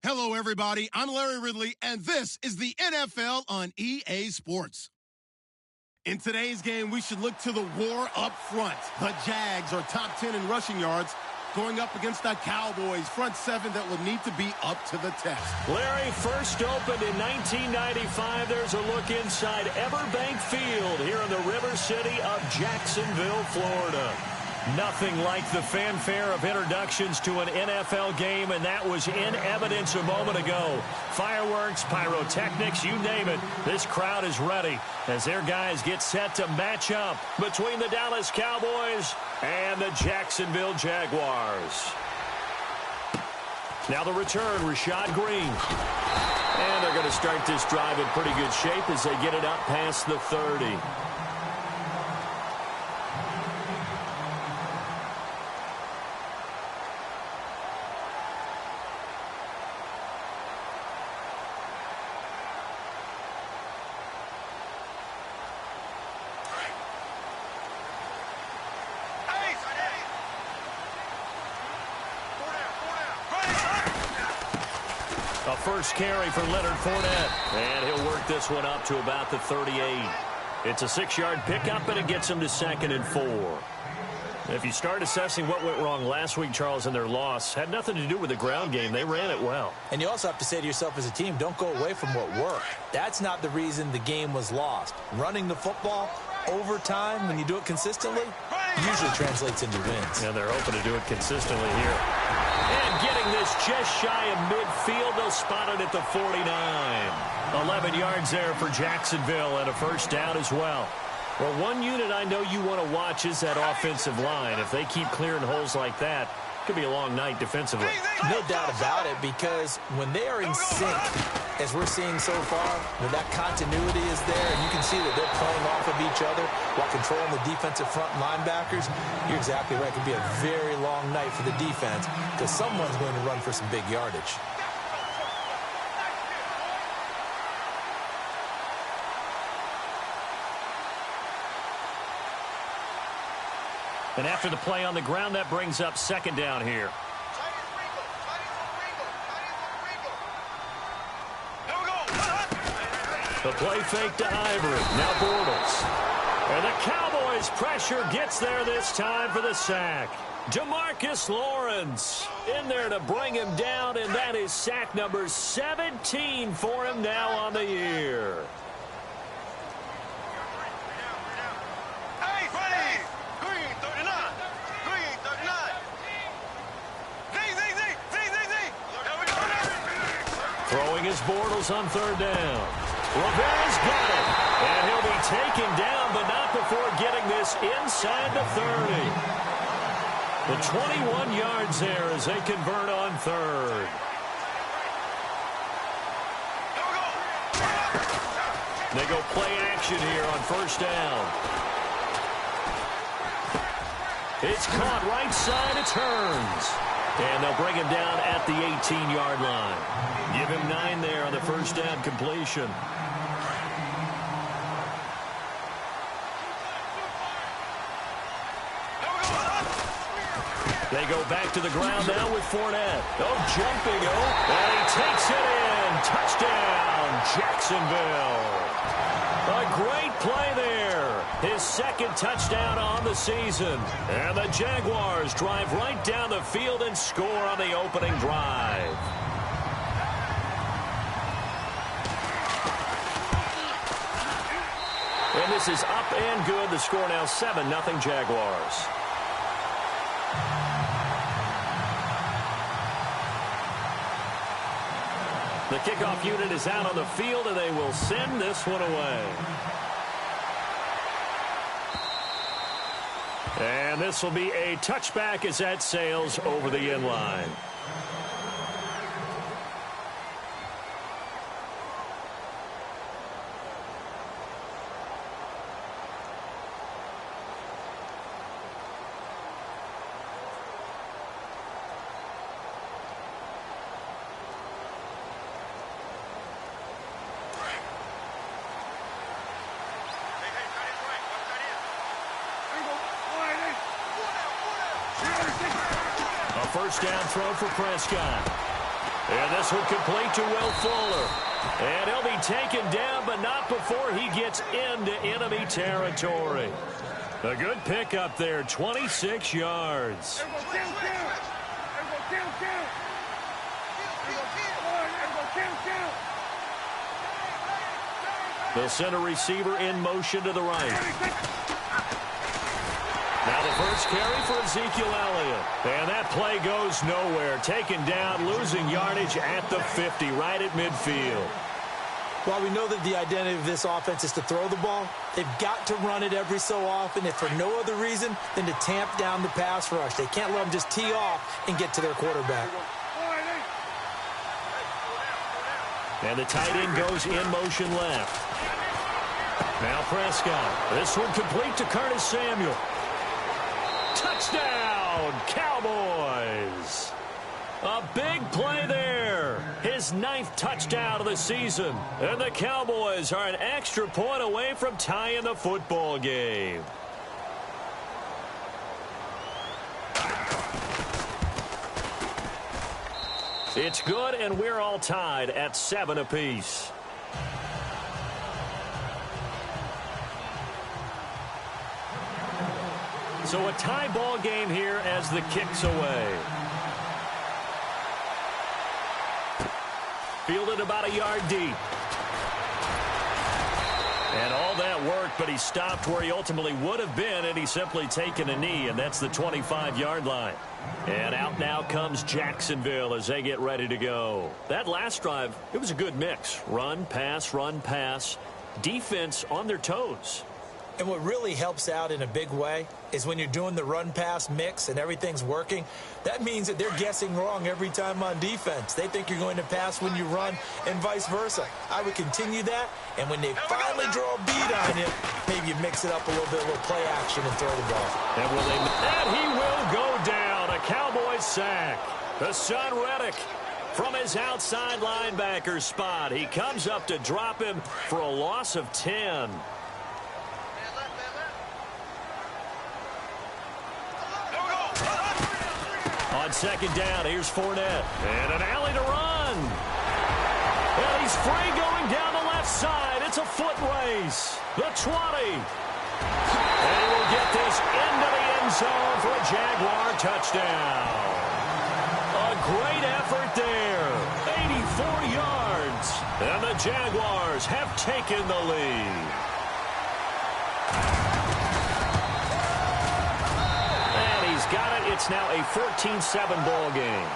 Hello, everybody. I'm Larry Ridley, and this is the NFL on EA Sports. In today's game, we should look to the war up front. The Jags are top 10 in rushing yards, going up against the Cowboys front seven that will need to be up to the test. Larry, first opened in 1995. There's a look inside Everbank Field here in the River City of Jacksonville, Florida. Nothing like the fanfare of introductions to an NFL game, and that was in evidence a moment ago. Fireworks, pyrotechnics, you name it. This crowd is ready as their guys get set to match up between the Dallas Cowboys and the Jacksonville Jaguars. Now the return, Rashad Green. And they're going to start this drive in pretty good shape as they get it up past the 30. A first carry for Leonard Fournette. And he'll work this one up to about the 38. It's a 6-yard pickup, and it gets him to 2nd and 4. If you start assessing what went wrong last week, Charles, in their loss, had nothing to do with the ground game. They ran it well. And you also have to say to yourself as a team, don't go away from what worked. That's not the reason the game was lost. Running the football over time, when you do it consistently, usually translates into wins. And they're hoping to do it consistently here. And getting this just shy of midfield, they'll spot it at the 49. 11 yards there for Jacksonville and a first down as well. Well, one unit I know you want to watch is that offensive line. If they keep clearing holes like that, it could be a long night defensively. No doubt about it, because when they are in sync, as we're seeing so far, when that continuity is there, and you can see that they're playing off of each other while controlling the defensive front linebackers, you're exactly right. It could be a very long night for the defense because someone's going to run for some big yardage. And after the play on the ground, that brings up 2nd down here. The play fake to Ivory. Now Bortles. And the Cowboys' pressure gets there this time for the sack. DeMarcus Lawrence in there to bring him down, and that is sack number 17 for him now on the year. Throwing his Bortles on 3rd down. Rivera's got it. And he'll be taken down, but not before getting this inside the 30. The 21 yards there as they convert on 3rd. They go play action here on 1st down. It's caught right side. It turns. And they'll bring him down at the 18-yard line. Give him 9 there on the 1st down completion. They go back to the ground now with Fournette. Oh, jumping. And he takes it in. Touchdown, Jacksonville. A great play there. His 2nd touchdown on the season. And the Jaguars drive right down the field and score on the opening drive. And this is up and good. The score now 7-0 Jaguars. The kickoff unit is out on the field, and they will send this one away. And this will be a touchback as that sails over the end line. First down throw for Prescott. And this one complete to Will Fuller. And he'll be taken down, but not before he gets into enemy territory. A good pickup there, 26 yards. The center receiver in motion to the right. Now the first carry for Ezekiel Elliott. And that play goes nowhere. Taken down, losing yardage at the 50, right at midfield. While we know that the identity of this offense is to throw the ball, they've got to run it every so often, if for no other reason than to tamp down the pass rush. They can't let them just tee off and get to their quarterback. And the tight end goes in motion left. Now Prescott. This one complete to Curtis Samuel. Touchdown, Cowboys. A big play there. His 9th touchdown of the season. And the Cowboys are an extra point away from tying the football game. It's good, and we're all tied at 7 apiece. So a tie ball game here as the kick's away. Fielded about a yard deep. And all that worked, but he stopped where he ultimately would have been, and he's simply taken a knee, and that's the 25-yard line. And out now comes Jacksonville as they get ready to go. That last drive, it was a good mix. Run, pass, defense on their toes. And what really helps out in a big way is when you're doing the run-pass mix and everything's working, that means that they're guessing wrong every time on defense. They think you're going to pass when you run and vice versa. I would continue that, and when they finally draw a beat on you, maybe you mix it up a little bit, a little play action and throw the ball. And he will go down. A Cowboys sack. Hassan Reddick from his outside linebacker spot. He comes up to drop him for a loss of 10. On second down, here's Fournette. And an alley to run. And he's free going down the left side. It's a foot race. The 20. And he will get this into the end zone for a Jaguar touchdown. A great effort there. 84 yards. And the Jaguars have taken the lead. Got it. It's now a 14-7 ball game.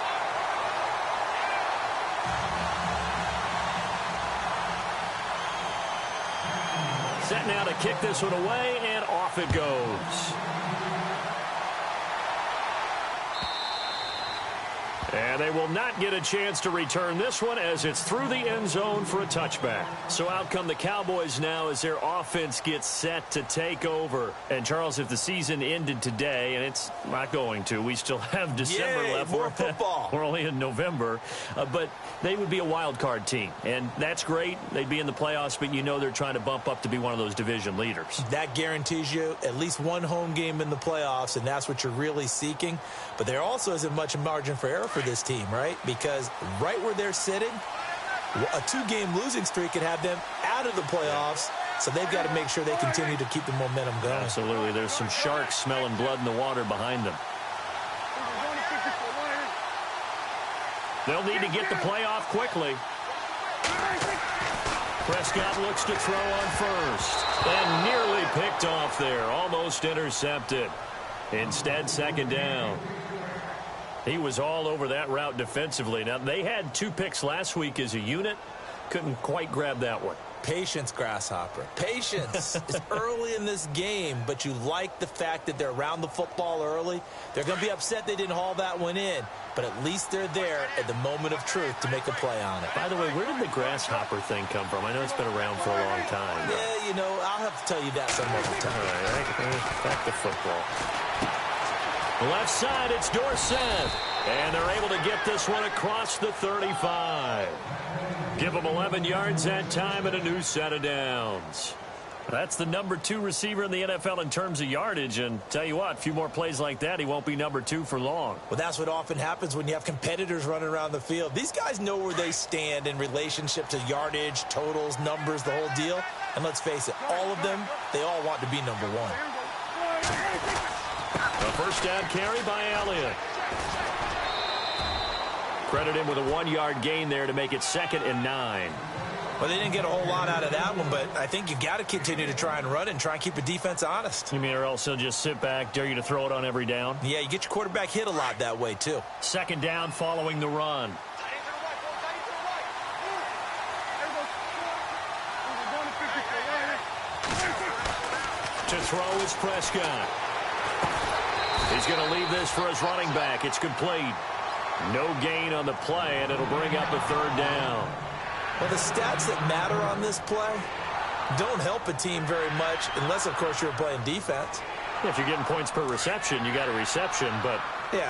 Set now to kick this one away, and off it goes. And they will not get a chance to return this one as it's through the end zone for a touchback. So out come the Cowboys now as their offense gets set to take over. And, Charles, if the season ended today, and it's not going to, we still have December left. More football. We're only in November. But they would be a wild card team. And that's great. They'd be in the playoffs, but you know they're trying to bump up to be one of those division leaders. That guarantees you at least one home game in the playoffs, and that's what you're really seeking. But there also isn't much margin for error for this team, right? Because right where they're sitting, a 2-game losing streak could have them out of the playoffs, so they've got to make sure they continue to keep the momentum going. Absolutely. There's some sharks smelling blood in the water behind them. They'll need to get the play off quickly. Prescott looks to throw on first. And nearly picked off there. Almost intercepted. Instead, second down. He was all over that route defensively. Now, they had 2 picks last week as a unit. Couldn't quite grab that one. Patience, Grasshopper. Patience. It's early in this game, but you like the fact that they're around the football early. They're going to be upset they didn't haul that one in, but at least they're there at the moment of truth to make a play on it. By the way, where did the Grasshopper thing come from? I know it's been around for a long time. Yeah, you know, I'll have to tell you that some other time. All right, back to football. Left side, it's Dorsett. And they're able to get this one across the 35. Give them 11 yards that time and a new set of downs. That's the number 2 receiver in the NFL in terms of yardage. And tell you what, a few more plays like that, he won't be number 2 for long. Well, that's what often happens when you have competitors running around the field. These guys know where they stand in relationship to yardage, totals, numbers, the whole deal. And let's face it, all of them, they all want to be number 1. A first down carry by Elliott. Credit him with a 1-yard gain there to make it 2nd and 9. Well, they didn't get a whole lot out of that one, but I think you've got to continue to try and run it and try and keep the defense honest. You mean or else they'll just sit back, dare you to throw it on every down? Yeah, you get your quarterback hit a lot that way, too. 2nd down following the run. To throw is Prescott. He's going to leave this for his running back. It's complete. No gain on the play, and it'll bring up a 3rd down. Well, the stats that matter on this play don't help a team very much unless, of course, you're playing defense. If you're getting points per reception, you got a reception, but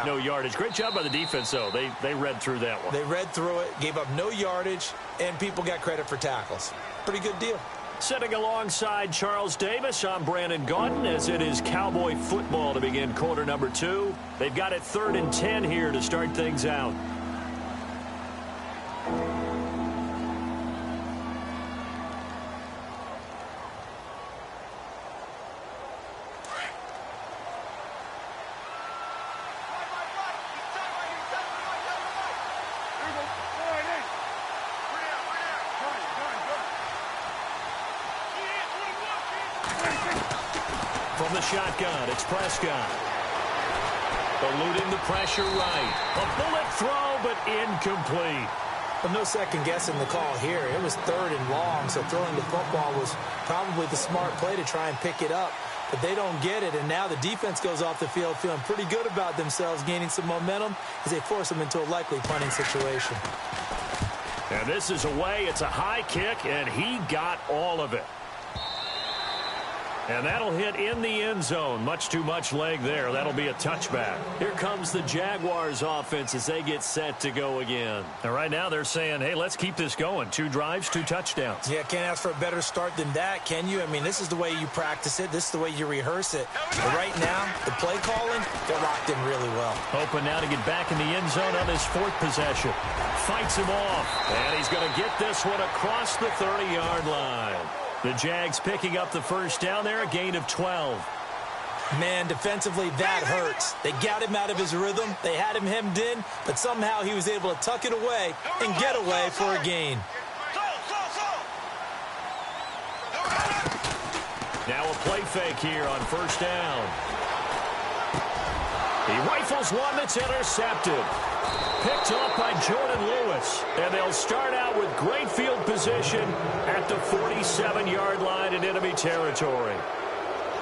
no yardage. Great job by the defense, though. They read through that one. They read through it, gave up no yardage, and people got credit for tackles. Pretty good deal. Sitting alongside Charles Davis, I'm Brandon Gaudin, as it is Cowboy football to begin quarter number 2. They've got it 3rd and 10 here to start things out. From the shotgun, it's Prescott. Eluding the pressure right. A bullet throw, but incomplete. Well, no second guessing the call here. It was 3rd and long, so throwing the football was probably the smart play to try and pick it up. But they don't get it, and now the defense goes off the field feeling pretty good about themselves, gaining some momentum as they force them into a likely punting situation. And this is away. It's a high kick, and he got all of it. And that'll hit in the end zone. Much too much leg there. That'll be a touchback. Here comes the Jaguars offense as they get set to go again. And right now they're saying, hey, let's keep this going. 2 drives, 2 touchdowns. Yeah, can't ask for a better start than that, can you? I mean, this is the way you practice it. This is the way you rehearse it. But right now, the play calling, they're locked in really well. Hoping now to get back in the end zone on his 4th possession. Fights him off. And he's going to get this one across the 30-yard line. The Jags picking up the first down there, a gain of 12. Man, defensively, that hurts. They got him out of his rhythm. They had him hemmed in, but somehow he was able to tuck it away and get away for a gain. Now a play fake here on first down. He rifles one that's intercepted. Picked up by Jordan Lewis. And they'll start out with great field position at the 47-yard line in enemy territory.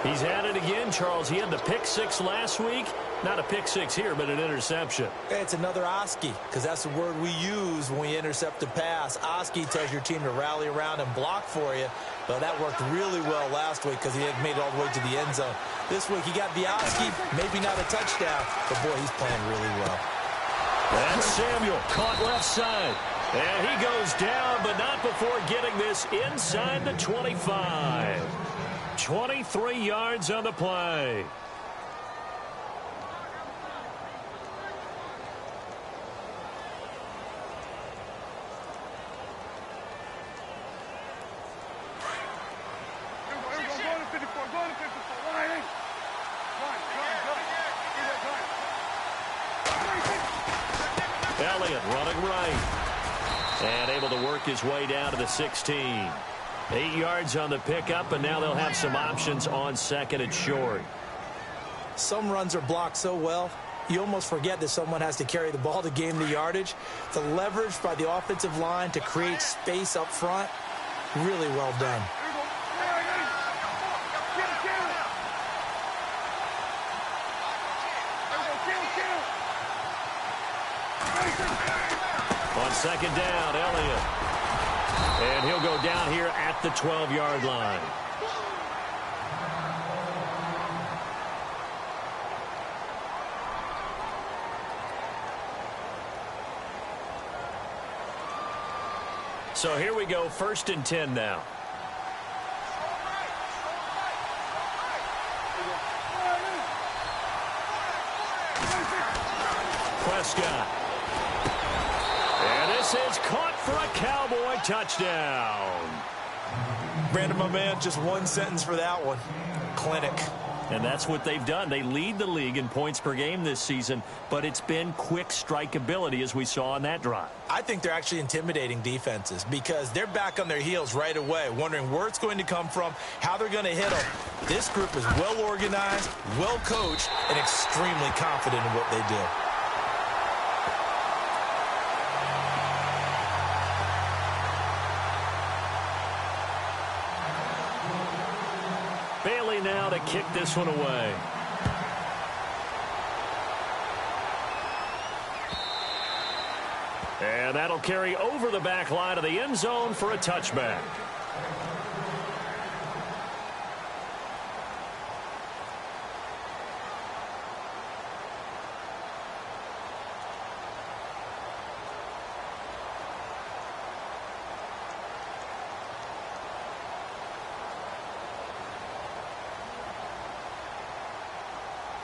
He's at it again, Charles. He had the pick 6 last week. Not a pick 6 here, but an interception. It's another Oski, because that's the word we use when we intercept a pass. Oski tells your team to rally around and block for you. But that worked really well last week because he had made it all the way to the end zone. This week he got the Oski, maybe not a touchdown, but boy, he's playing really well. And Samuel caught left side. And he goes down, but not before getting this inside the 25. 23 yards on the play. Elliott running right. And able to work his way down to the 16. 8 yards on the pickup, and now they'll have some options on second and short. Some runs are blocked so well, you almost forget that someone has to carry the ball to gain the yardage. The leverage by the offensive line to create space up front, really well done. On second down, Elliott. And he'll go down here at the 12-yard line. So here we go, 1st and 10 now. Prescott. And this is caught for a Cowboy touchdown. Brandon, my man, just one sentence for that one. Clinic. And that's what they've done. They lead the league in points per game this season, but it's been quick strike ability as we saw on that drive. I think they're actually intimidating defenses because they're back on their heels right away, wondering where it's going to come from, how they're going to hit them. This group is well organized, well coached, and extremely confident in what they do. Bailey now to kick this one away. And that'll carry over the back line of the end zone for a touchback.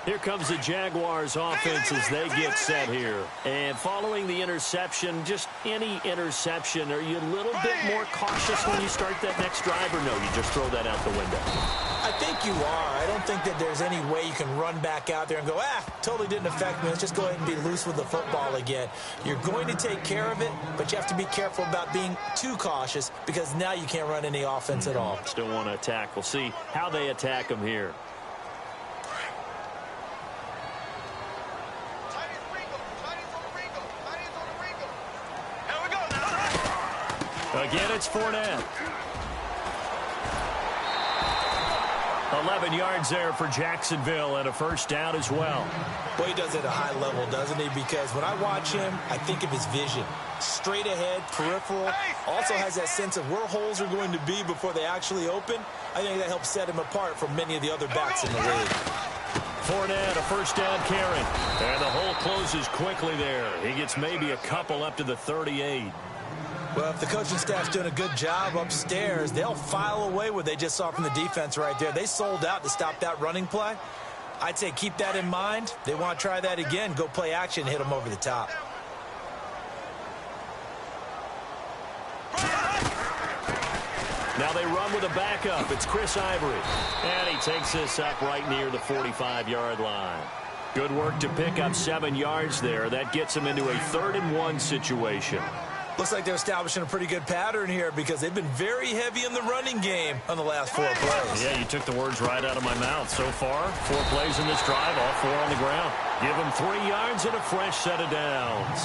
Here comes the Jaguars offense as they get set here. And following the interception, just any interception, are you a little bit more cautious when you start that next drive, or no, you just throw that out the window? I think you are. I don't think that there's any way you can run back out there and go, totally didn't affect me. Let's just go ahead and be loose with the football again. You're going to take care of it, but you have to be careful about being too cautious because now you can't run any offense at all. Still want to attack. We'll see how they attack them here. Again, it's Fournette. 11 yards there for Jacksonville and a first down as well. Boy, he does it at a high level, doesn't he? Because when I watch him, I think of his vision. Straight ahead, peripheral. Also has that sense of where holes are going to be before they actually open. I think that helps set him apart from many of the other backs in the league. Fournette, a first down carry. And the hole closes quickly there. He gets maybe a couple up to the 38. Well, if the coaching staff's doing a good job upstairs, they'll file away what they just saw from the defense right there. They sold out to stop that running play. I'd say keep that in mind. They want to try that again. Go play action, hit them over the top. Now they run with a backup. It's Chris Ivory. And he takes this up right near the 45-yard line. Good work to pick up 7 yards there. That gets him into a 3rd-and-1 situation. Looks like they're establishing a pretty good pattern here because they've been very heavy in the running game on the last 4 plays. Yeah, you took the words right out of my mouth. So far, 4 plays in this drive, all 4 on the ground. Give them 3 yards and a fresh set of downs.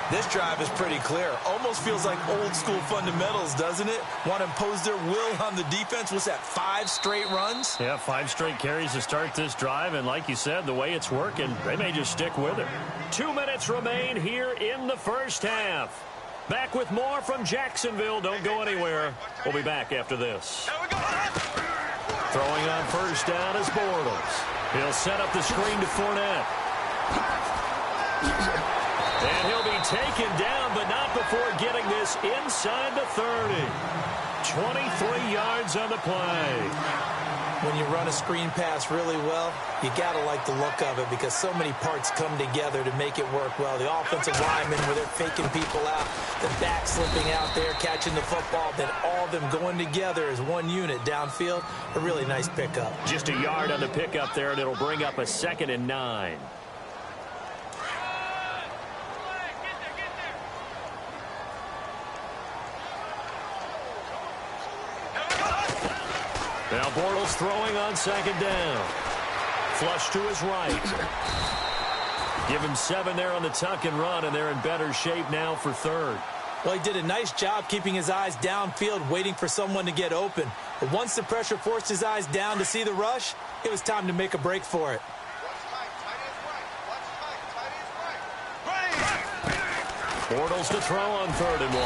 This drive is pretty clear. Almost feels like old school fundamentals, doesn't it? Want to impose their will on the defense. What's that, 5 straight runs? Yeah, 5 straight carries to start this drive. And like you said, the way it's working, they may just stick with it. 2 minutes remain here in the first half. Back with more from Jacksonville. Don't go anywhere. We'll be back after this. Throwing on first down is Bortles. He'll set up the screen to Fournette. And he'll be taken down, but not before getting this inside the 30. 23 yards on the play. When you run a screen pass really well, you got to like the look of it because so many parts come together to make it work well. The offensive linemen, where they're faking people out, the back slipping out there, catching the football, then all of them going together as one unit downfield. A really nice pickup. Just a yard on the pickup there, and it'll bring up a 2nd and 9. Now Bortles throwing on 2nd down. Flush to his right. Give him 7 there on the tuck and run, and they're in better shape now for 3rd. Well, he did a nice job keeping his eyes downfield, waiting for someone to get open. But once the pressure forced his eyes down to see the rush, it was time to make a break for it. Bortles to throw on 3rd and 1.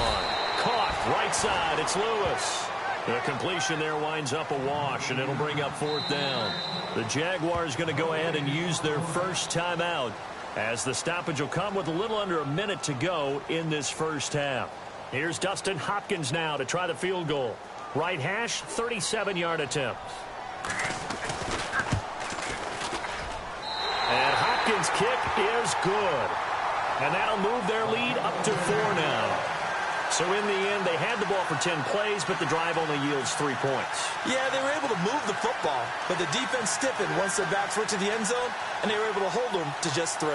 Caught right side. It's Lewis. The completion there winds up a wash, and it'll bring up 4th down. The Jaguars going to go ahead and use their first timeout as the stoppage will come with a little under a minute to go in this first half. Here's Dustin Hopkins now to try the field goal. Right hash, 37-yard attempt. And Hopkins' kick is good. And that'll move their lead up to 4 now. So in the end, they had the ball for 10 plays, but the drive only yields 3 points. Yeah, they were able to move the football, but the defense stiffened once their backs went to the end zone, and they were able to hold them to just 3.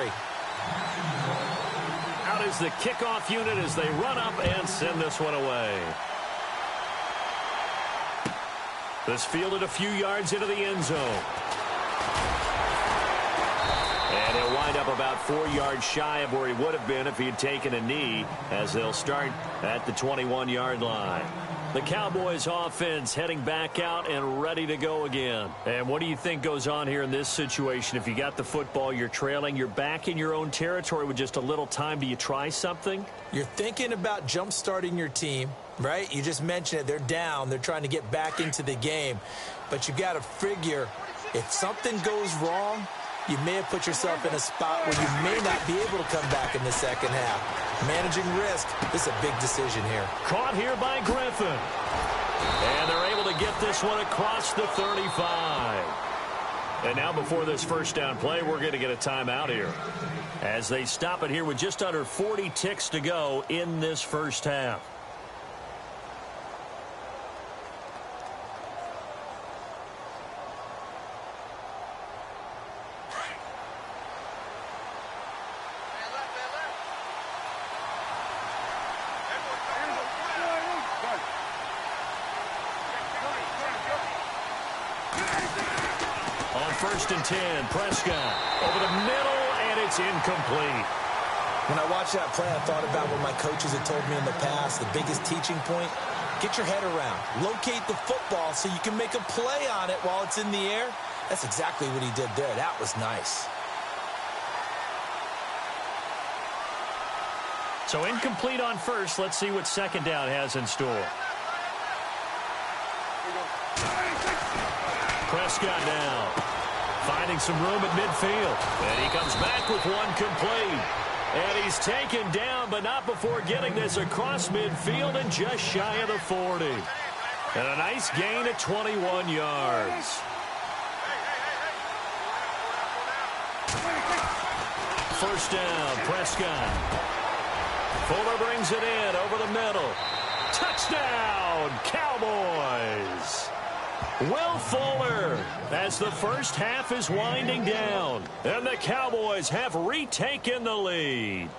Out is the kickoff unit as they run up and send this one away. This fielded a few yards into the end zone. And he'll wind up about 4 yards shy of where he would have been if he had taken a knee, as they'll start at the 21-yard line. The Cowboys offense heading back out and ready to go again. And what do you think goes on here in this situation? If you got the football, you're trailing, you're back in your own territory with just a little time. Do you try something? You're thinking about jump-starting your team, right? You just mentioned it. They're down. They're trying to get back into the game. But you got to figure if something goes wrong, you may have put yourself in a spot where you may not be able to come back in the second half. Managing risk, this is a big decision here. Caught here by Griffin. And they're able to get this one across the 35. And now before this first down play, we're going to get a timeout here, as they stop it here with just under 40 ticks to go in this first half. First and 10, Prescott over the middle, and it's incomplete. When I watched that play, I thought about what my coaches had told me in the past. The biggest teaching point, get your head around. Locate the football so you can make a play on it while it's in the air. That's exactly what he did there. That was nice. So incomplete on first. Let's see what second down has in store. Prescott now, finding some room at midfield. And he comes back with one complete. And he's taken down, but not before getting this across midfield and just shy of the 40. And a nice gain at 21 yards. First down, Prescott. Fuller brings it in over the middle. Touchdown, Cowboys! Will Fuller, as the first half is winding down, and the Cowboys have retaken the lead.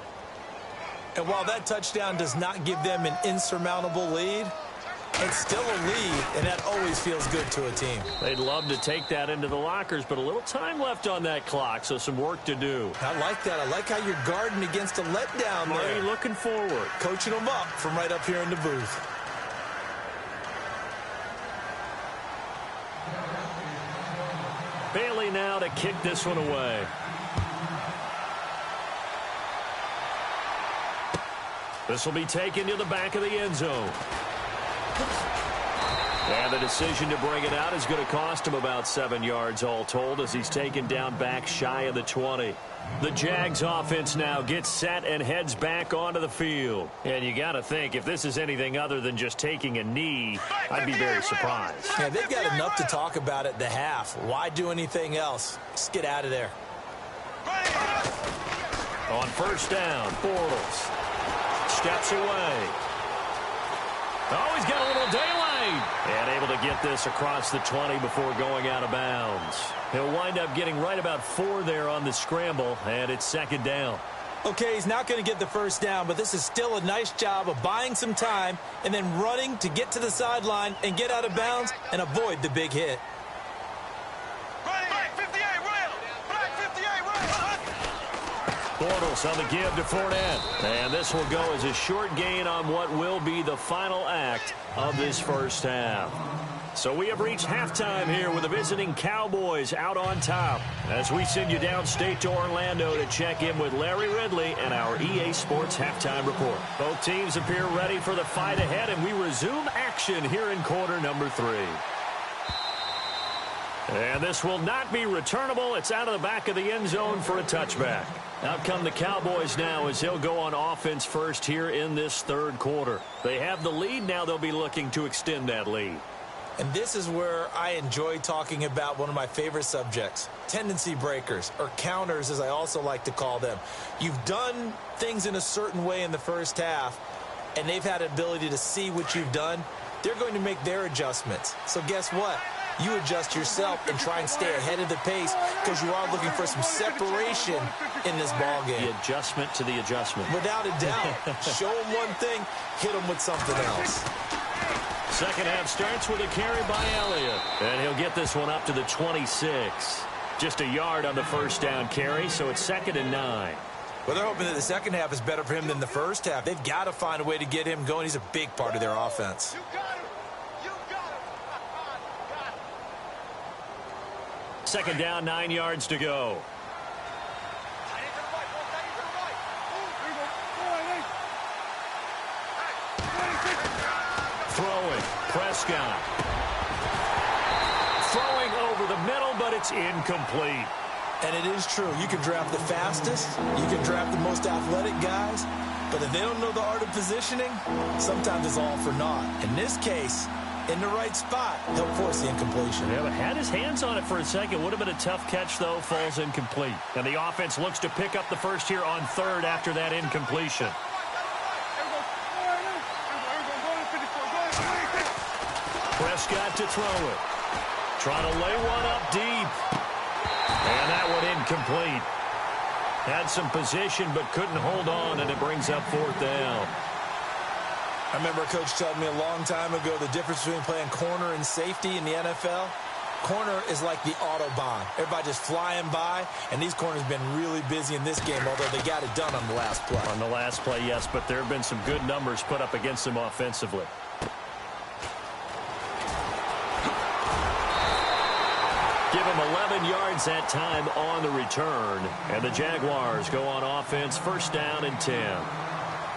And while that touchdown does not give them an insurmountable lead, it's still a lead, and that always feels good to a team. They'd love to take that into the lockers, but a little time left on that clock, so some work to do. I like that. I like how you're guarding against a letdown there. Marty looking forward. Coaching them up from right up here in the booth. Bailey now to kick this one away. This will be taken to the back of the end zone. And the decision to bring it out is going to cost him about 7 yards all told, as he's taken down back shy of the 20. The Jags offense now gets set and heads back onto the field. And you got to think, if this is anything other than just taking a knee, I'd be very surprised. Yeah, they've got enough to talk about at the half. Why do anything else? Just get out of there. On first down, Bortles steps away. Oh, he's got a little daylight. And able to get this across the 20 before going out of bounds. He'll wind up getting right about 4 there on the scramble, and it's second down. Okay, he's not going to get the first down, but this is still a nice job of buying some time and then running to get to the sideline and get out of bounds and avoid the big hit. Bortles on the give to Fournette. And this will go as a short gain on what will be the final act of this first half. So we have reached halftime here with the visiting Cowboys out on top, as we send you downstate to Orlando to check in with Larry Ridley and our EA Sports Halftime Report. Both teams appear ready for the fight ahead, and we resume action here in quarter number 3. And this will not be returnable. It's out of the back of the end zone for a touchback. Out come the Cowboys now, as they'll go on offense first here in this third quarter. They have the lead. Now they'll be looking to extend that lead. And this is where I enjoy talking about one of my favorite subjects, tendency breakers, or counters as I also like to call them. You've done things in a certain way in the first half, and they've had an ability to see what you've done. They're going to make their adjustments. So guess what? You adjust yourself and try and stay ahead of the pace because you are looking for some separation in this ball game. The adjustment to the adjustment. Without a doubt. Show them one thing, hit them with something else. Second half starts with a carry by Elliott. And he'll get this one up to the 26. Just a yard on the first down carry, so it's 2nd and 9. Well, they're hoping that the second half is better for him than the first half. They've got to find a way to get him going. He's a big part of their offense. Second down, 9 yards to go. Throwing, Prescott. Throwing over the middle, but it's incomplete. And it is true. You can draft the fastest. You can draft the most athletic guys. But if they don't know the art of positioning, sometimes it's all for naught. In this case, in the right spot, he'll force the incompletion. Yeah, but had his hands on it for a second. Would have been a tough catch, though. Falls incomplete. And the offense looks to pick up the first here on 3rd after that incompletion. Prescott to throw it. Trying to lay one up deep. And that one incomplete. Had some position but couldn't hold on, and it brings up 4th down. I remember a coach telling me a long time ago the difference between playing corner and safety in the NFL. Corner is like the Autobahn. Everybody just flying by, and these corners have been really busy in this game, although they got it done on the last play. On the last play, yes, but there have been some good numbers put up against them offensively. Give him 11 yards that time on the return. And the Jaguars go on offense, 1st down and 10.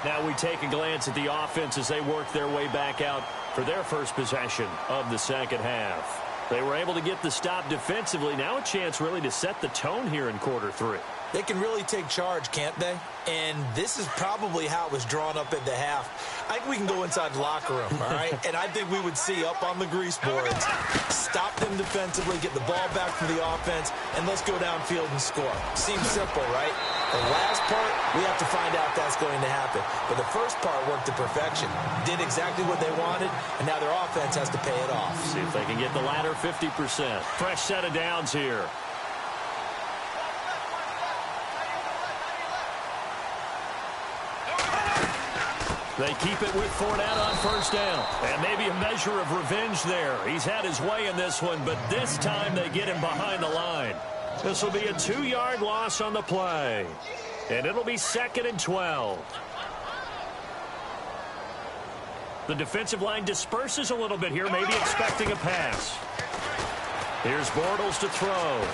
Now we take a glance at the offense as they work their way back out for their first possession of the second half. They were able to get the stop defensively. Now a chance really to set the tone here in quarter 3. They can really take charge, can't they? And this is probably how it was drawn up at the half. I think we can go inside the locker room, all right? And I think we would see up on the grease boards, stop them defensively, get the ball back from the offense, and let's go downfield and score. Seems simple, right? The last part, we have to find out if that's going to happen. But the first part worked to perfection. Did exactly what they wanted, and now their offense has to pay it off. See if they can get the latter 50%. Fresh set of downs here. They keep it with Fournette on 1st down. And maybe a measure of revenge there. He's had his way in this one, but this time they get him behind the line. This will be a 2-yard loss on the play. And it'll be 2nd and 12. The defensive line disperses a little bit here, maybe expecting a pass. Here's Bortles to throw.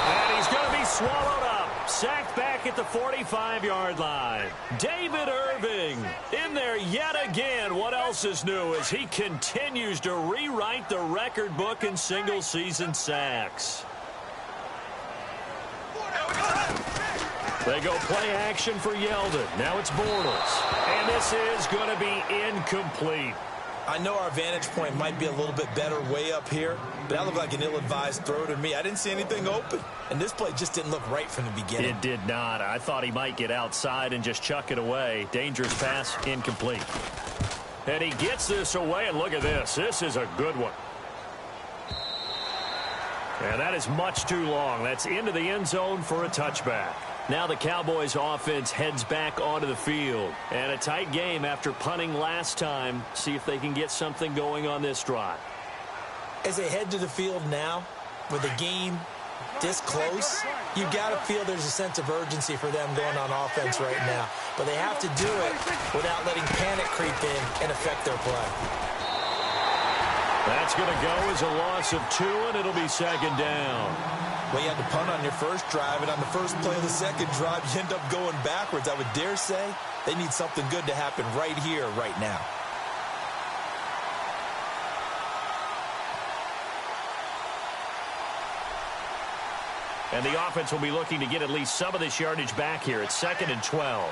And he's going to be swallowed up. Sacked back at the 45-yard line. David Irving in there yet again. What else is new as he continues to rewrite the record book in single-season sacks. They go play action for Yeldon. Now it's Bortles. And this is going to be incomplete. I know our vantage point might be a little bit better way up here, but that looked like an ill-advised throw to me. I didn't see anything open, and this play just didn't look right from the beginning. It did not. I thought he might get outside and just chuck it away. Dangerous pass, incomplete. And he gets this away, and look at this. This is a good one. And that is much too long. That's into the end zone for a touchback. Now the Cowboys offense heads back onto the field. And a tight game after punting last time. See if they can get something going on this drive. As they head to the field now, with the game this close, you've got to feel there's a sense of urgency for them going on offense right now. But they have to do it without letting panic creep in and affect their play. That's going to go as a loss of 2, and it'll be 2nd down. Well, you had to punt on your first drive, and on the first play of the second drive, you end up going backwards. I would dare say they need something good to happen right here, right now. And the offense will be looking to get at least some of this yardage back here. It's 2nd and 12.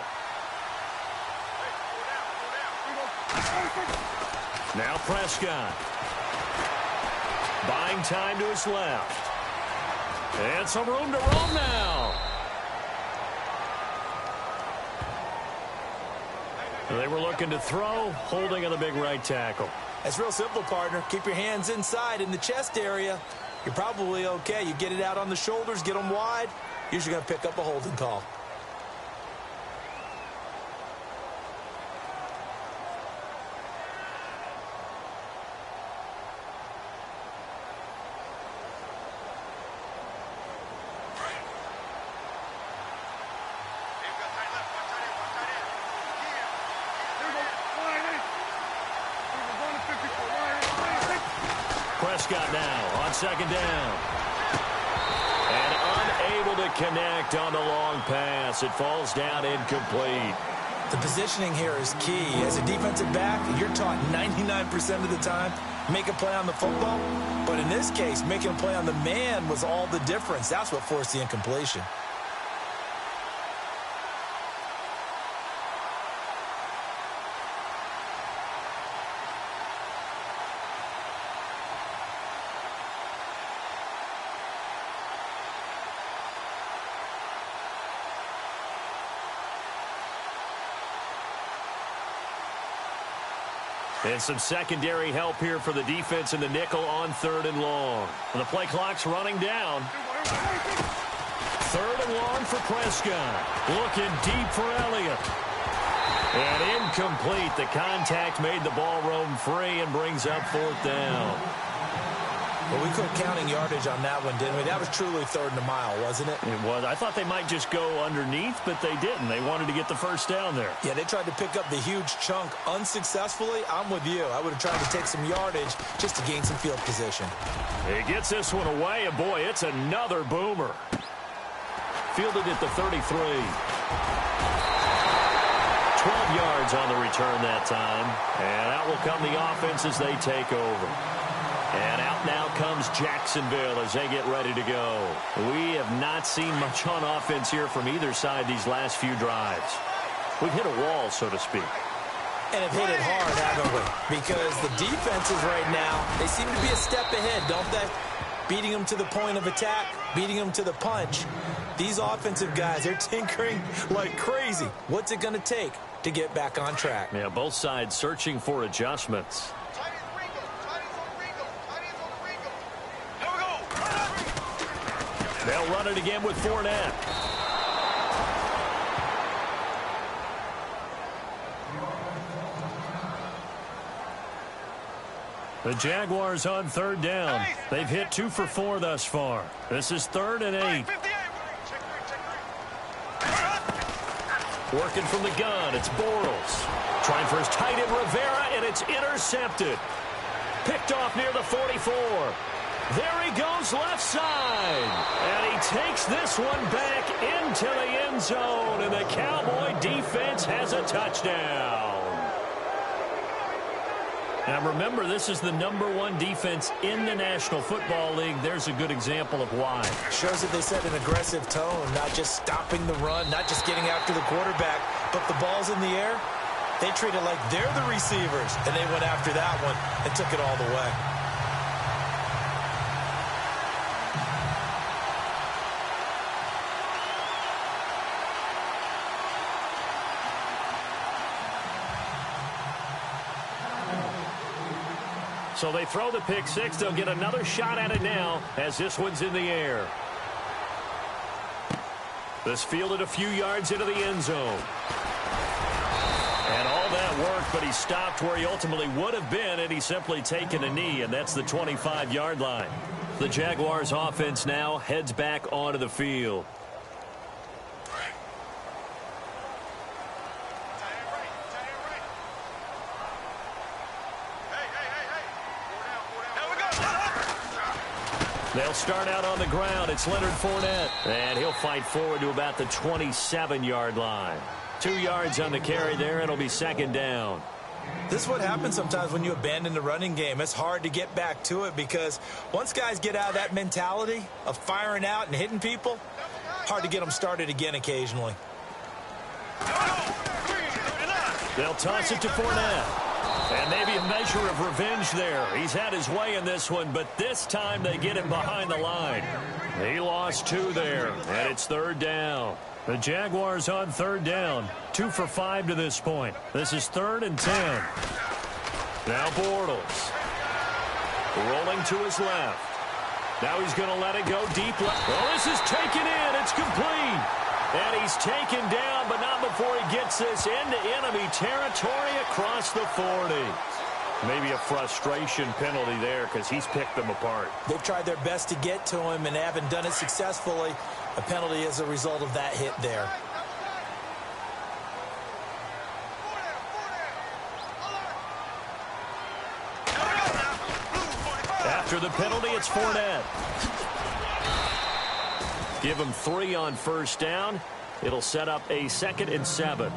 Now Prescott. Buying time to his left. And some room to roam now. They were looking to throw, holding on the big right tackle. That's real simple, partner. Keep your hands inside in the chest area. You're probably okay. You get it out on the shoulders, get them wide. Usually going to pick up a holding call. Prescott now on second down. And unable to connect on the long pass. It falls down incomplete. The positioning here is key. As a defensive back, you're taught 99% of the time, make a play on the football. But in this case, making a play on the man was all the difference. That's what forced the incompletion. And some secondary help here for the defense in the nickel on 3rd and long. And the play clock's running down. 3rd and long for Prescott. Looking deep for Elliott. And incomplete. The contact made the ball roam free and brings up 4th down. Well, we quit counting yardage on that one, didn't we? That was truly 3rd and a mile, wasn't it? It was. I thought they might just go underneath, but they didn't. They wanted to get the first down there. Yeah, they tried to pick up the huge chunk unsuccessfully. I'm with you. I would have tried to take some yardage just to gain some field position. He gets this one away, and boy, it's another boomer. Fielded at the 33. 12 yards on the return that time. And out will come the offense as they take over. And out now comes Jacksonville as they get ready to go. We have not seen much on offense here from either side these last few drives. We've hit a wall, so to speak. And have hit it hard, haven't we? Because the defenses right now, they seem to be a step ahead, don't they? Beating them to the point of attack, beating them to the punch. These offensive guys, they're tinkering like crazy. What's it going to take to get back on track? Yeah, both sides searching for adjustments. They'll run it again with Fournette. The Jaguars on 3rd down. They've hit 2 for 4 thus far. This is 3rd and 8. Working from the gun, it's Bortles. Trying for his tight end Rivera, and it's intercepted. Picked off near the 44. There he goes left side. And he takes this one back into the end zone. And the Cowboy defense has a touchdown. Now remember, this is the #1 defense in the National Football League. There's a good example of why. Shows that they set an aggressive tone, not just stopping the run, not just getting after the quarterback, but the ball's in the air. They treat it like they're the receivers, and they went after that one and took it all the way. So they throw the pick six. They'll get another shot at it now as this one's in the air. This fielded a few yards into the end zone. And all that work, but he stopped where he ultimately would have been, and he's simply taken a knee, and that's the 25-yard line. The Jaguars offense now heads back onto the field. They'll start out on the ground. It's Leonard Fournette. And he'll fight forward to about the 27-yard line. 2 yards on the carry there. It'll be 2nd down. This is what happens sometimes when you abandon the running game. It's hard to get back to it because once guys get out of that mentality of firing out and hitting people, hard to get them started again occasionally. They'll toss it to Fournette. And maybe a measure of revenge there. He's had his way in this one, but this time they get him behind the line. He lost 2 there, and it's 3rd down. The Jaguars on 3rd down. 2 for 5 to this point. This is 3rd and 10. Now Bortles. Rolling to his left. Now he's going to let it go deep left. Well, this is taken in. It's complete. And he's taken down, but not before he gets this into enemy territory across the 40. Maybe a frustration penalty there because he's picked them apart. They've tried their best to get to him and haven't done it successfully. A penalty as a result of that hit there. After the penalty, it's Fournette. Give him 3 on 1st down. It'll set up a 2nd and 7.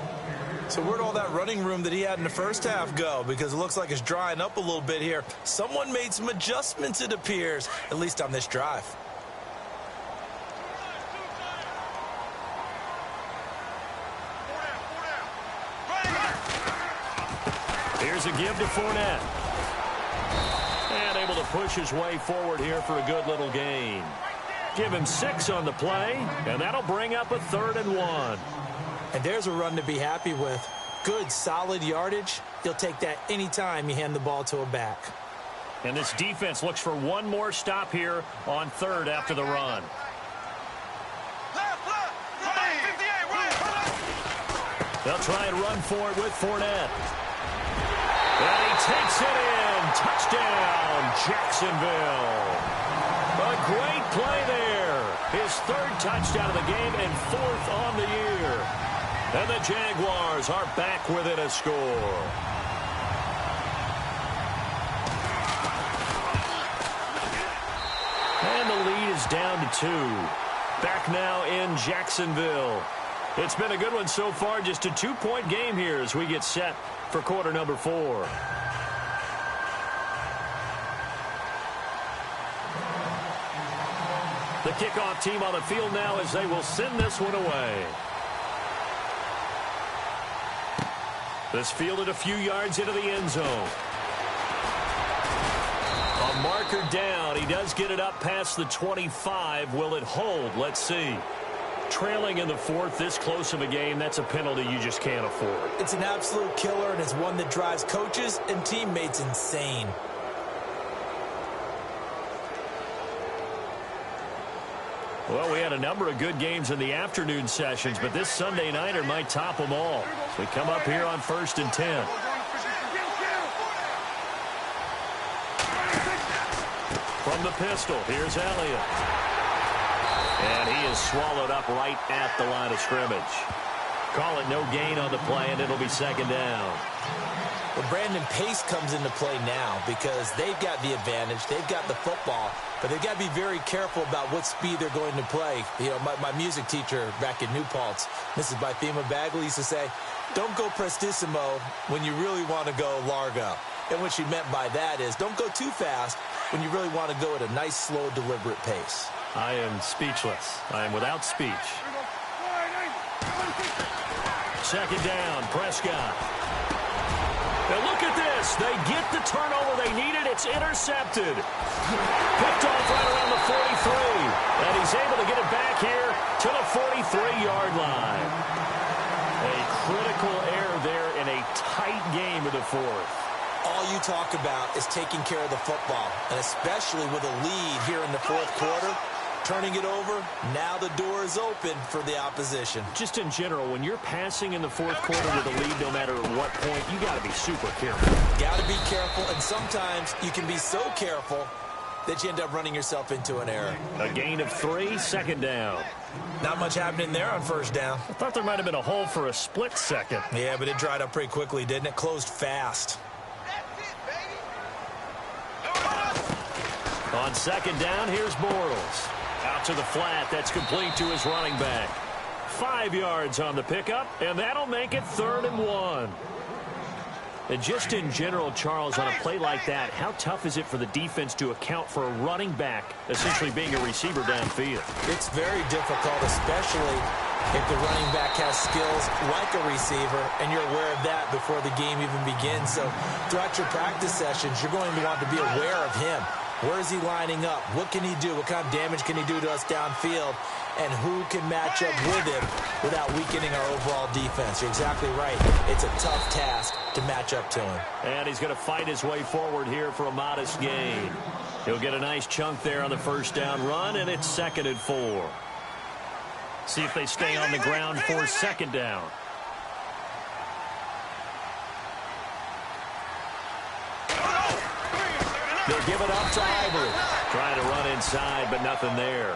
So where'd all that running room that he had in the first half go? Because it looks like it's drying up a little bit here. Someone made some adjustments, it appears, at least on this drive. Here's a give to Fournette. And able to push his way forward here for a good little gain. Give him 6 on the play, and that'll bring up a 3rd and 1. And there's a run to be happy with. Good, solid yardage. You'll take that anytime you hand the ball to a back. And this defense looks for one more stop here on 3rd after the run. They'll try and run for it with Fournette. And he takes it in. Touchdown, Jacksonville. A great play there. His 3rd touchdown of the game and 4th on the year. And the Jaguars are back within a score. And the lead is down to 2. Back now in Jacksonville. It's been a good one so far. Just a 2-point game here as we get set for quarter number 4. The kickoff team on the field now as they will send this one away. This fielded a few yards into the end zone. A marker down. He does get it up past the 25. Will it hold? Let's see. Trailing in the 4th, this close of a game, that's a penalty you just can't afford. It's an absolute killer, and it's one that drives coaches and teammates insane. Well, we had a number of good games in the afternoon sessions, but this Sunday nighter might top them all. We come up here on 1st and 10. From the pistol, here's Elliott. And he is swallowed up right at the line of scrimmage. Call it no gain on the play, and it'll be 2nd down. Well, Brandon, pace comes into play now because they've got the advantage. They've got the football, but they've got to be very careful about what speed they're going to play. You know, my music teacher back in New Paltz, Mrs. Bythema Bagley, used to say, don't go prestissimo when you really want to go largo. And what she meant by that is don't go too fast when you really want to go at a nice, slow, deliberate pace. I am speechless. I am without speech. 2nd down, Prescott. Now look at this. They get the turnover they needed. It's intercepted. Picked off right around the 43. And he's able to get it back here to the 43-yard line. A critical error there in a tight game of the 4th. All you talk about is taking care of the football, and especially with a lead here in the 4th quarter. Turning it over, now the door is open for the opposition. Just in general, when you're passing in the 4th quarter with a lead, no matter what point, you got to be super careful. Got to be careful, and sometimes you can be so careful that you end up running yourself into an error. A gain of 3, 2nd down. Not much happening there on 1st down. I thought there might have been a hole for a split second. Yeah, but it dried up pretty quickly, didn't it? Closed fast. On 2nd down, here's Bortles. Out to the flat. That's complete to his running back. 5 yards on the pickup, and that'll make it 3rd and 1. And just in general, Charles, on a play like that, how tough is it for the defense to account for a running back essentially being a receiver downfield? It's very difficult, especially if the running back has skills like a receiver, and you're aware of that before the game even begins. So throughout your practice sessions, you're going to want to be aware of him. Where is he lining up? What can he do? What kind of damage can he do to us downfield? And who can match up with him without weakening our overall defense? You're exactly right. It's a tough task to match up to him. And he's going to fight his way forward here for a modest gain. He'll get a nice chunk there on the first down run, and it's 2nd and 4. See if they stay on the ground for 2nd down. They'll give it up to Ivory. Trying to run inside, but nothing there.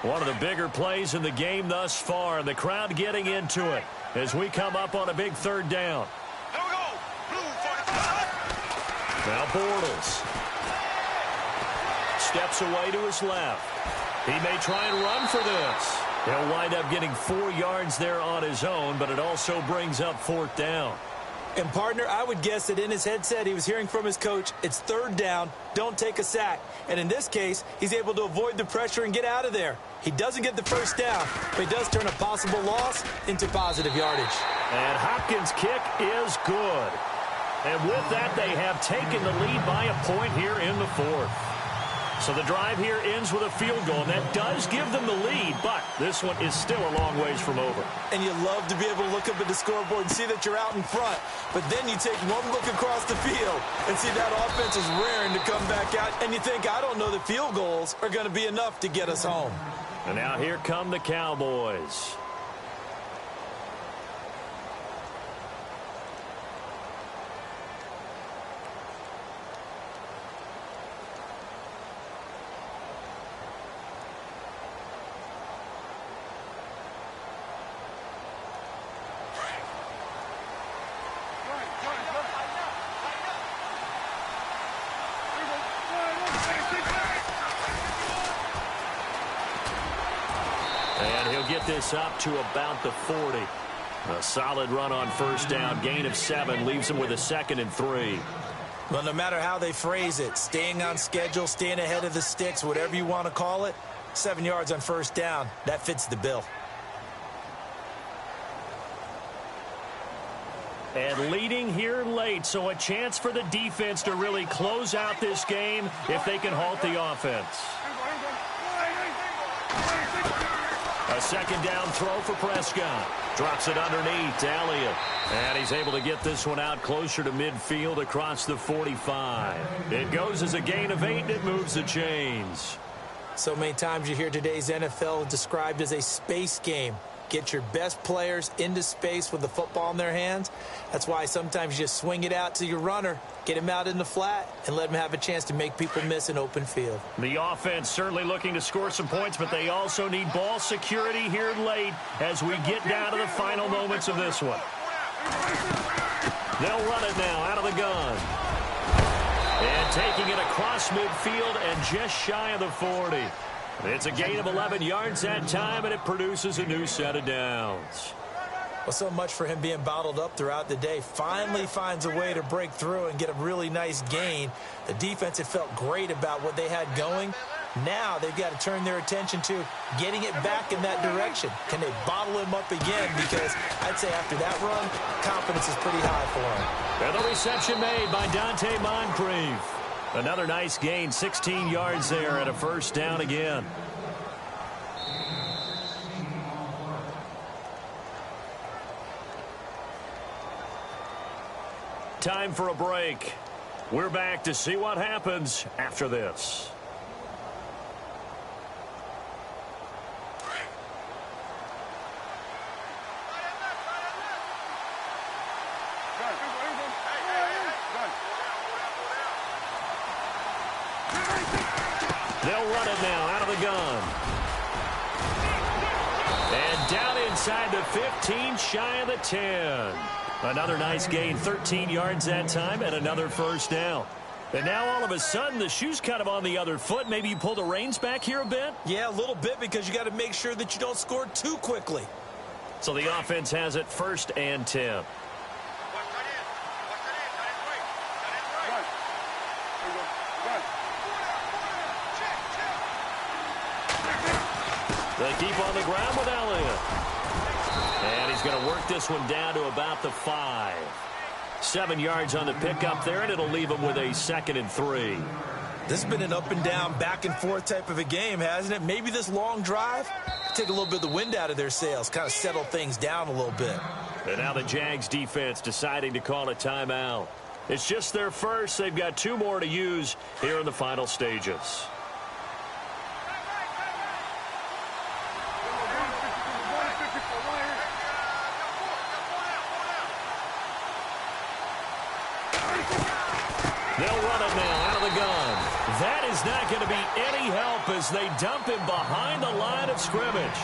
One of the bigger plays in the game thus far, and the crowd getting into it as we come up on a big 3rd down. Now Bortles steps away to his left. He may try and run for this. He'll wind up getting 4 yards there on his own, but it also brings up 4th down. And, partner, I would guess that in his headset he was hearing from his coach, it's 3rd down, don't take a sack. And in this case, he's able to avoid the pressure and get out of there. He doesn't get the first down, but he does turn a possible loss into positive yardage. And Hopkins' kick is good. And with that, they have taken the lead by a point here in the 4th. So the drive here ends with a field goal, and that does give them the lead, but this one is still a long ways from over. And you love to be able to look up at the scoreboard and see that you're out in front, but then you take one look across the field and see that offense is raring to come back out, and you think, I don't know that field goals are going to be enough to get us home. And now here come the Cowboys. Get this up to about the 40. A solid run on first down. Gain of 7 leaves them with a 2nd and 3. Well, no matter how they phrase it, staying on schedule, staying ahead of the sticks, whatever you want to call it, 7 yards on first down, that fits the bill. And leading here late, so a chance for the defense to really close out this game if they can halt the offense. A 2nd down throw for Prescott. Drops it underneath to Elliott. And he's able to get this one out closer to midfield across the 45. It goes as a gain of 8, and it moves the chains. So many times you hear today's NFL described as a space game. Get your best players into space with the football in their hands. That's why sometimes you just swing it out to your runner, get him out in the flat, and let him have a chance to make people miss an open field. The offense certainly looking to score some points, but they also need ball security here late as we get down to the final moments of this one. They'll run it now out of the gun. And taking it across midfield and just shy of the 40. It's a gain of 11 yards that time, and it produces a new set of downs. Well, so much for him being bottled up throughout the day. Finally finds a way to break through and get a really nice gain. The defense had felt great about what they had going. Now they've got to turn their attention to getting it back in that direction. Can they bottle him up again? Because I'd say after that run, confidence is pretty high for him. And the reception made by Dante Moncrief. Another nice gain, 16 yards there, and a first down again. Time for a break. We're back to see what happens after this. They'll run it now out of the gun. And down inside the 15, shy of the 10. Another nice gain, 13 yards that time, and another first down. And now all of a sudden, the shoe's kind of on the other foot. Maybe you pull the reins back here a bit? Yeah, a little bit, because you got to make sure that you don't score too quickly. So the offense has it 1st and 10. They keep on the ground with Elliott. And he's going to work this one down to about the 5. 7 yards on the pickup there, and it'll leave him with a 2nd and 3. This has been an up and down, back and forth type of a game, hasn't it? Maybe this long drive take a little bit of the wind out of their sails, kind of settle things down a little bit. And now the Jags defense deciding to call a timeout. It's just their first. They've got 2 more to use here in the final stages. They'll run it now out of the gun. That is not going to be any help as they dump him behind the line of scrimmage.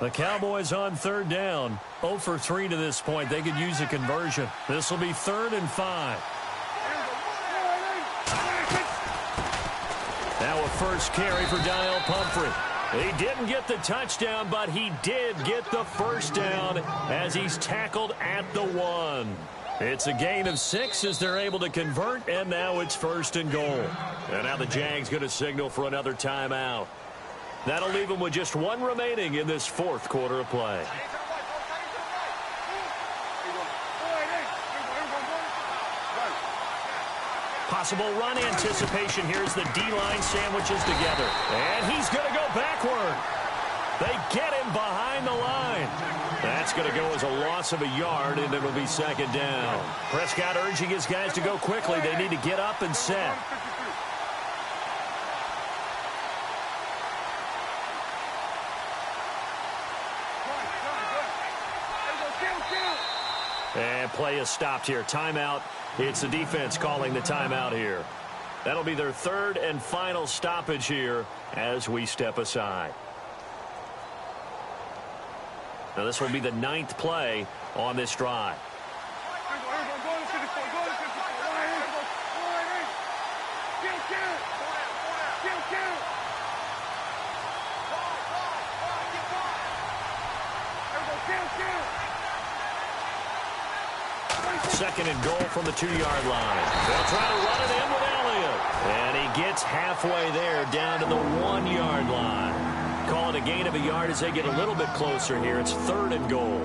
The Cowboys on 3rd down. 0 for 3 to this point. They could use a conversion. This will be 3rd and 5. Now a first carry for Donnell Pumphrey. He didn't get the touchdown, but he did get the first down as he's tackled at the 1. It's a gain of 6 as they're able to convert, and now it's 1st and goal. And now the Jags going to signal for another timeout. That'll leave them with just 1 remaining in this 4th quarter of play. Possible run anticipation. Here's the D-line sandwiches together. And he's going to go backward. They get him behind the line. That's going to go as a loss of a yard, and it'll be 2nd down. Prescott urging his guys to go quickly. They need to get up and set. And play is stopped here. Timeout. It's the defense calling the timeout here. That'll be their 3rd and final stoppage here as we step aside. Now this will be the 9th play on this drive. Second and goal from the 2-yard line. They'll try to run it in with Elliott. And he gets halfway there down to the 1-yard line. Call it a gain of a yard as they get a little bit closer here. It's 3rd and goal.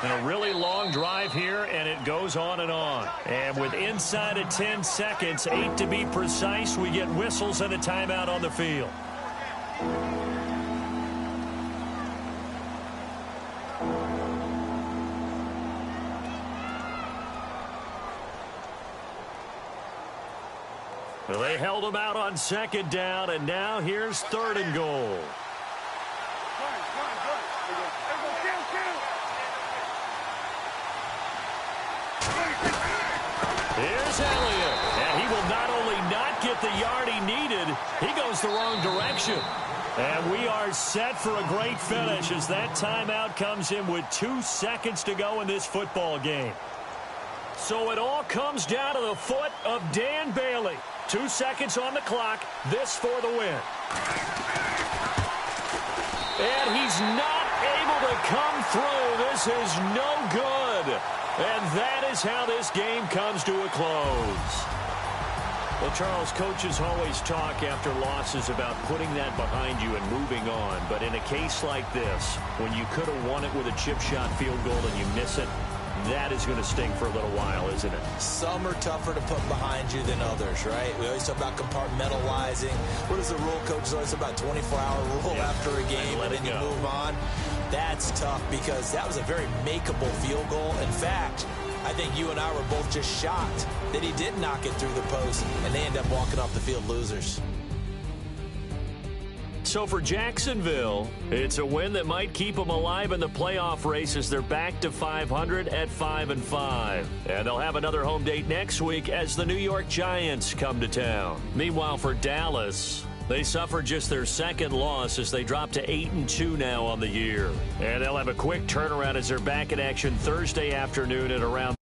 And a really long drive here, and it goes on and on. And with inside of 10 seconds, 8 to be precise, we get whistles and a timeout on the field. Well, they held him out on 2nd down, and now here's 3rd and goal. Here's Elliott, and he will not only not get the yard he needed, he goes the wrong direction. And we are set for a great finish as that timeout comes in with 2 seconds to go in this football game. So it all comes down to the foot of Dan Bailey. 2 seconds on the clock. This for the win. And he's not able to come through. This is no good. And that is how this game comes to a close. Well, Charles, coaches always talk after losses about putting that behind you and moving on. But in a case like this, when you could have won it with a chip shot field goal and you miss it, that is going to sting for a little while, isn't it? Some are tougher to put behind you than others, right? We always talk about compartmentalizing. What is the rule? Coaches always talk about 24-hour rule after a game, and then you move on. That's tough because that was a very makeable field goal. In fact, I think you and I were both just shocked that he did knock it through the post, and they end up walking off the field losers. So for Jacksonville, it's a win that might keep them alive in the playoff race as they're back to 500 at 5-5. And they'll have another home date next week as the New York Giants come to town. Meanwhile, for Dallas, they suffered just their second loss as they drop to 8-2 now on the year. And they'll have a quick turnaround as they're back in action Thursday afternoon at around